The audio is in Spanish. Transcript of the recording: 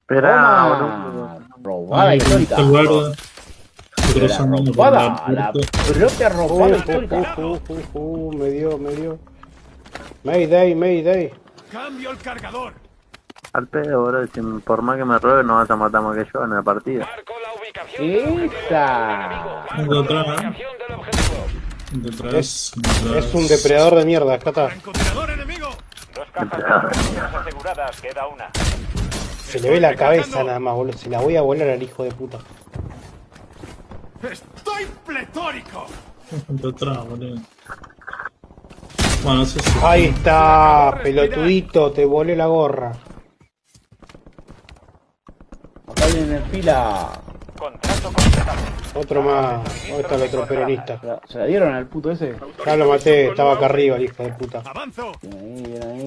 Espera, Toma. boludo. Robada histórica. El guarda. La Cruzando por robada, la propia robada histórica. Me dio. Mayday, Mayday. ¡Cambio el cargador! Al pedo, boludo. Si por más que me robe, no vas a matar más que yo en la partida. Marco la ubicación del objetivo. Esa. Uno atrás, Ubicación del objetivo. detrás, Es un depredador de mierda, acá está. ¡Francotirador enemigo! Dos cajas de municiones aseguradas. Queda una. Se le ve la cabeza nada más, boludo. Se la voy a volar al hijo de puta. ¡Estoy pletórico! detrás, boludo. Bueno, no sé si. Ahí está, pelotudito, te volé la gorra. Acá viene en fila. Contrato completado. Otro más. ¿Dónde está el otro peronista? ¿Se la dieron al puto ese? Ya lo maté, estaba acá arriba el hijo de puta. ¡Avanzo! Viene ahí, viene ahí.